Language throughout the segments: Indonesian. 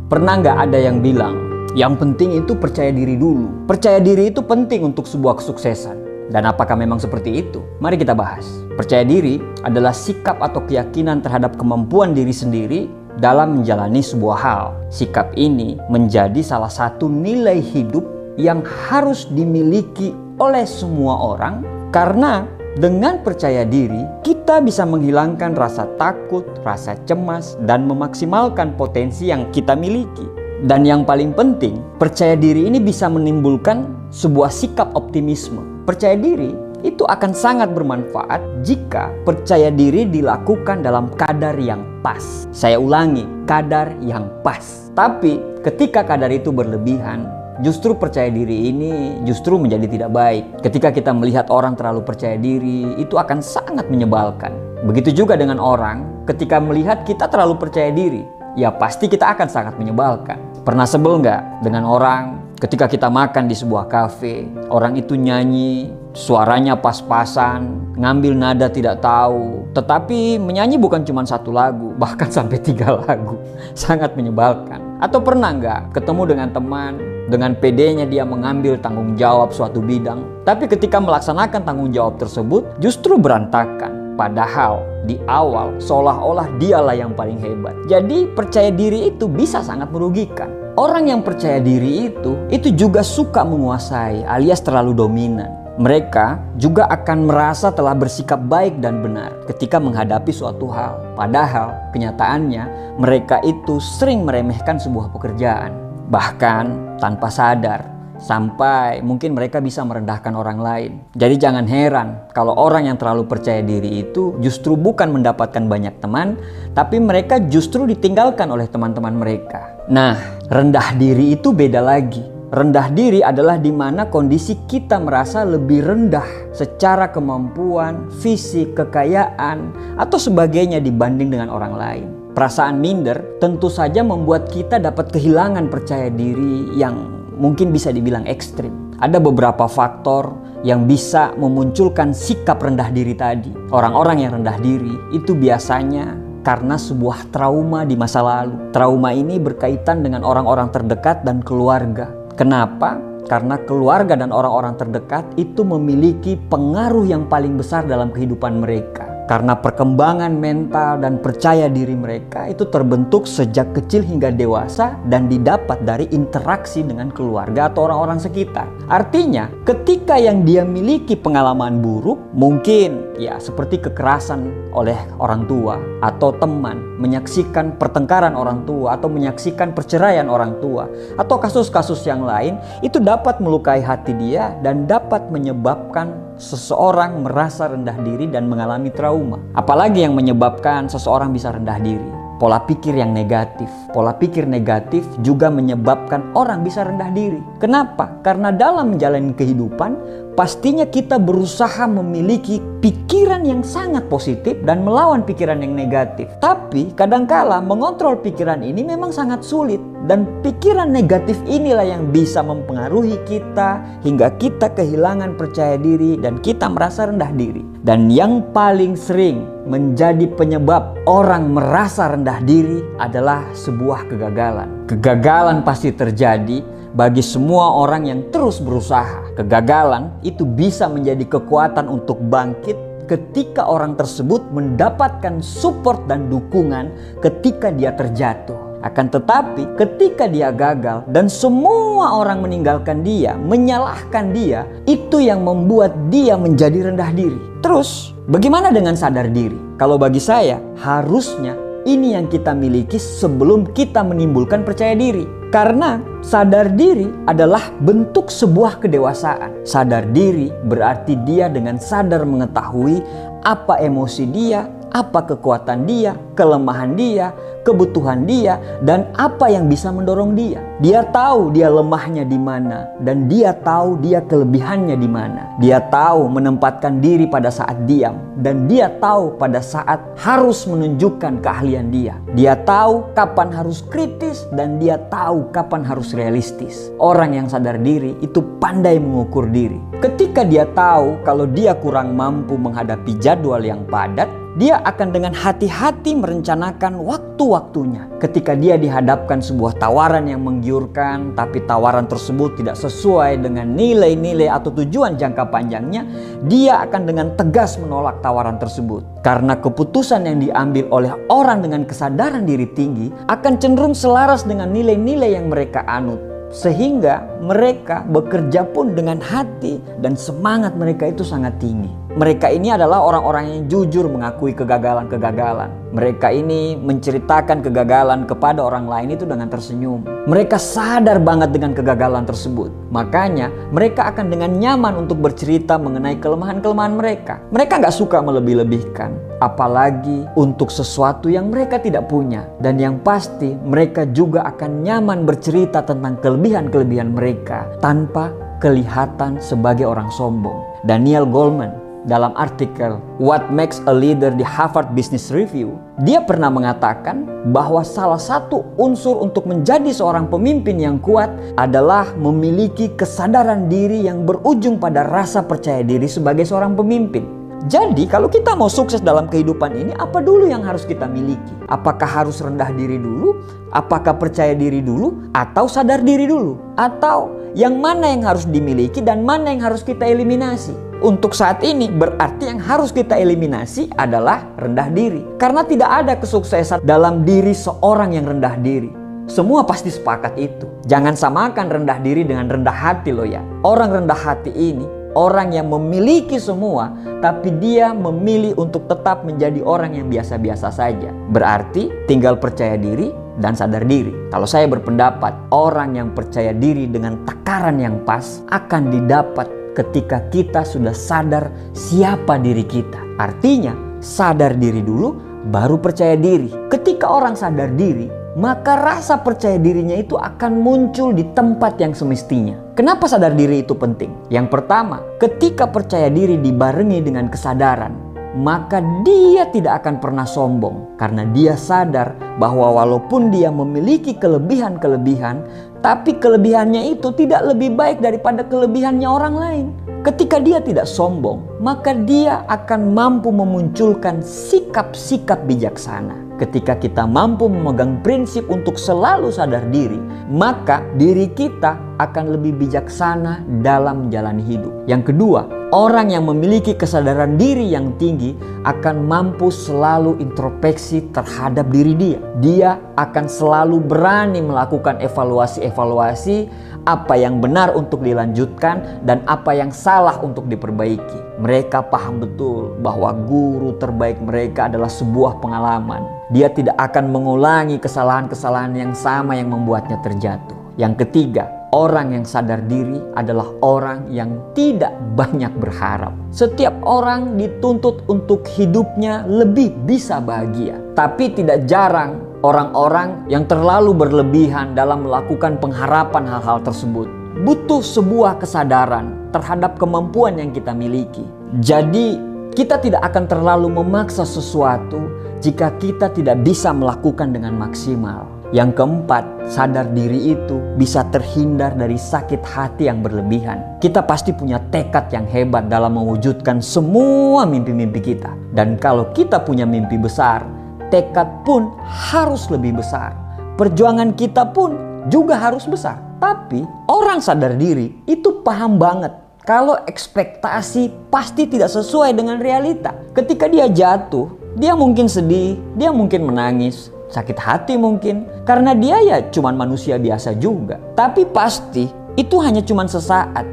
Pernah nggak ada yang bilang, yang penting itu percaya diri dulu. Percaya diri itu penting untuk sebuah kesuksesan. Dan apakah memang seperti itu? Mari kita bahas. Percaya diri adalah sikap atau keyakinan terhadap kemampuan diri sendiri dalam menjalani sebuah hal. Sikap ini menjadi salah satu nilai hidup yang harus dimiliki oleh semua orang, karena dengan percaya diri, kita bisa menghilangkan rasa takut, rasa cemas, dan memaksimalkan potensi yang kita miliki. Dan yang paling penting, percaya diri ini bisa menimbulkan sebuah sikap optimisme. Percaya diri itu akan sangat bermanfaat jika percaya diri dilakukan dalam kadar yang pas. Saya ulangi, kadar yang pas. Tapi ketika kadar itu berlebihan, justru percaya diri ini justru menjadi tidak baik. Ketika kita melihat orang terlalu percaya diri, itu akan sangat menyebalkan. Begitu juga dengan orang, ketika melihat kita terlalu percaya diri, ya pasti kita akan sangat menyebalkan. Pernah sebel nggak dengan orang ketika kita makan di sebuah kafe, orang itu nyanyi, suaranya pas-pasan, ngambil nada tidak tahu, tetapi menyanyi bukan cuma satu lagu, bahkan sampai 3 lagu. Sangat menyebalkan. Atau pernah nggak ketemu dengan teman, dengan pedenya dia mengambil tanggung jawab suatu bidang, tapi ketika melaksanakan tanggung jawab tersebut justru berantakan. Padahal di awal seolah-olah dialah yang paling hebat. Jadi percaya diri itu bisa sangat merugikan. Orang yang percaya diri itu juga suka menguasai alias terlalu dominan. Mereka juga akan merasa telah bersikap baik dan benar ketika menghadapi suatu hal. Padahal kenyataannya mereka itu sering meremehkan sebuah pekerjaan. Bahkan tanpa sadar, sampai mungkin mereka bisa merendahkan orang lain. Jadi jangan heran kalau orang yang terlalu percaya diri itu justru bukan mendapatkan banyak teman, tapi mereka justru ditinggalkan oleh teman-teman mereka. Nah, rendah diri itu beda lagi. Rendah diri adalah di mana kondisi kita merasa lebih rendah secara kemampuan, fisik, kekayaan, atau sebagainya dibanding dengan orang lain. Perasaan minder tentu saja membuat kita dapat kehilangan percaya diri yang mungkin bisa dibilang ekstrim. Ada beberapa faktor yang bisa memunculkan sikap rendah diri tadi. Orang-orang yang rendah diri itu biasanya karena sebuah trauma di masa lalu. Trauma ini berkaitan dengan orang-orang terdekat dan keluarga. Kenapa? Karena keluarga dan orang-orang terdekat itu memiliki pengaruh yang paling besar dalam kehidupan mereka. Karena perkembangan mental dan percaya diri mereka itu terbentuk sejak kecil hingga dewasa dan didapat dari interaksi dengan keluarga atau orang-orang sekitar. Artinya, ketika yang dia miliki pengalaman buruk, mungkin ya seperti kekerasan oleh orang tua atau teman, menyaksikan pertengkaran orang tua atau menyaksikan perceraian orang tua atau kasus-kasus yang lain, itu dapat melukai hati dia dan dapat menyebabkan seseorang merasa rendah diri dan mengalami trauma. Apalagi yang menyebabkan seseorang bisa rendah diri? Pola pikir yang negatif. Pola pikir negatif juga menyebabkan orang bisa rendah diri. Kenapa? Karena dalam menjalani kehidupan, pastinya kita berusaha memiliki pikiran yang sangat positif dan melawan pikiran yang negatif. Tapi kadangkala mengontrol pikiran ini memang sangat sulit. Dan pikiran negatif inilah yang bisa mempengaruhi kita hingga kita kehilangan percaya diri dan kita merasa rendah diri. Dan yang paling sering menjadi penyebab orang merasa rendah diri adalah sebuah kegagalan. Kegagalan pasti terjadi bagi semua orang yang terus berusaha. Kegagalan itu bisa menjadi kekuatan untuk bangkit ketika orang tersebut mendapatkan support dan dukungan ketika dia terjatuh. Akan tetapi ketika dia gagal dan semua orang meninggalkan dia, menyalahkan dia, itu yang membuat dia menjadi rendah diri. Terus bagaimana dengan sadar diri? Kalau bagi saya, harusnya ini yang kita miliki sebelum kita menimbulkan percaya diri. Karena sadar diri adalah bentuk sebuah kedewasaan. Sadar diri berarti dia dengan sadar mengetahui apa emosi dia, apa kekuatan dia, kelemahan dia, kebutuhan dia, dan apa yang bisa mendorong dia. Dia tahu dia lemahnya di mana, dan dia tahu dia kelebihannya di mana. Dia tahu menempatkan diri pada saat diam, dan dia tahu pada saat harus menunjukkan keahlian dia. Dia tahu kapan harus kritis, dan dia tahu kapan harus realistis. Orang yang sadar diri itu pandai mengukur diri. Ketika dia tahu kalau dia kurang mampu menghadapi jadwal yang padat, dia akan dengan hati-hati merencanakan waktu-waktunya. Ketika dia dihadapkan sebuah tawaran yang menggiurkan, tapi tawaran tersebut tidak sesuai dengan nilai-nilai atau tujuan jangka panjangnya, dia akan dengan tegas menolak tawaran tersebut. Karena keputusan yang diambil oleh orang dengan kesadaran diri tinggi akan cenderung selaras dengan nilai-nilai yang mereka anut. Sehingga mereka bekerja pun dengan hati dan semangat mereka itu sangat tinggi. Mereka ini adalah orang-orang yang jujur mengakui kegagalan-kegagalan. Mereka ini menceritakan kegagalan kepada orang lain itu dengan tersenyum. Mereka sadar banget dengan kegagalan tersebut. Makanya mereka akan dengan nyaman untuk bercerita mengenai kelemahan-kelemahan mereka. Mereka gak suka melebih-lebihkan, apalagi untuk sesuatu yang mereka tidak punya. Dan yang pasti mereka juga akan nyaman bercerita tentang kelebihan-kelebihan mereka tanpa kelihatan sebagai orang sombong. Daniel Goleman dalam artikel What Makes a Leader di Harvard Business Review, dia pernah mengatakan bahwa salah satu unsur untuk menjadi seorang pemimpin yang kuat adalah memiliki kesadaran diri yang berujung pada rasa percaya diri sebagai seorang pemimpin. Jadi kalau kita mau sukses dalam kehidupan ini, apa dulu yang harus kita miliki? Apakah harus rendah diri dulu? Apakah percaya diri dulu? Atau sadar diri dulu? Atau yang mana yang harus dimiliki dan mana yang harus kita eliminasi? Untuk saat ini berarti yang harus kita eliminasi adalah rendah diri. Karena tidak ada kesuksesan dalam diri seorang yang rendah diri. Semua pasti sepakat itu. Jangan samakan rendah diri dengan rendah hati loh ya. Orang rendah hati ini orang yang memiliki semua, tapi dia memilih untuk tetap menjadi orang yang biasa-biasa saja. Berarti tinggal percaya diri dan sadar diri. Kalau saya berpendapat, orang yang percaya diri dengan takaran yang pas akan didapat ketika kita sudah sadar siapa diri kita. Artinya, sadar diri dulu, baru percaya diri. Ketika orang sadar diri, maka rasa percaya dirinya itu akan muncul di tempat yang semestinya. Kenapa sadar diri itu penting? Yang pertama, ketika percaya diri dibarengi dengan kesadaran, maka dia tidak akan pernah sombong. Karena dia sadar bahwa walaupun dia memiliki kelebihan-kelebihan, tapi kelebihannya itu tidak lebih baik daripada kelebihannya orang lain. Ketika dia tidak sombong, maka dia akan mampu memunculkan sikap-sikap bijaksana. Ketika kita mampu memegang prinsip untuk selalu sadar diri, maka diri kita akan lebih bijaksana dalam menjalani hidup. Yang kedua, orang yang memiliki kesadaran diri yang tinggi akan mampu selalu introspeksi terhadap diri dia. Dia akan selalu berani melakukan evaluasi-evaluasi apa yang benar untuk dilanjutkan dan apa yang salah untuk diperbaiki. Mereka paham betul bahwa guru terbaik mereka adalah sebuah pengalaman. Dia tidak akan mengulangi kesalahan-kesalahan yang sama yang membuatnya terjatuh. Yang ketiga, orang yang sadar diri adalah orang yang tidak banyak berharap. Setiap orang dituntut untuk hidupnya lebih bisa bahagia. Tapi tidak jarang orang-orang yang terlalu berlebihan dalam melakukan pengharapan hal-hal tersebut. Butuh sebuah kesadaran terhadap kemampuan yang kita miliki. Jadi kita tidak akan terlalu memaksa sesuatu jika kita tidak bisa melakukan dengan maksimal. Yang keempat, sadar diri itu bisa terhindar dari sakit hati yang berlebihan. Kita pasti punya tekad yang hebat dalam mewujudkan semua mimpi-mimpi kita. Dan kalau kita punya mimpi besar, tekad pun harus lebih besar. Perjuangan kita pun juga harus besar. Tapi orang sadar diri itu paham banget kalau ekspektasi pasti tidak sesuai dengan realita. Ketika dia jatuh, dia mungkin sedih, dia mungkin menangis, sakit hati mungkin. Karena dia ya cuman manusia biasa juga. Tapi pasti itu hanya cuman sesaat.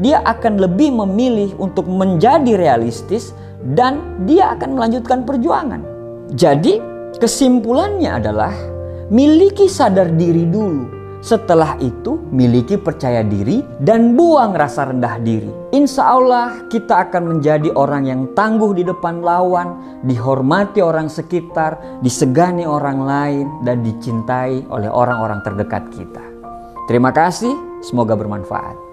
Dia akan lebih memilih untuk menjadi realistis dan dia akan melanjutkan perjuangan. Jadi kesimpulannya adalah miliki sadar diri dulu. Setelah itu miliki percaya diri dan buang rasa rendah diri. Insya Allah kita akan menjadi orang yang tangguh di depan lawan, dihormati orang sekitar, disegani orang lain, dan dicintai oleh orang-orang terdekat kita. Terima kasih, semoga bermanfaat.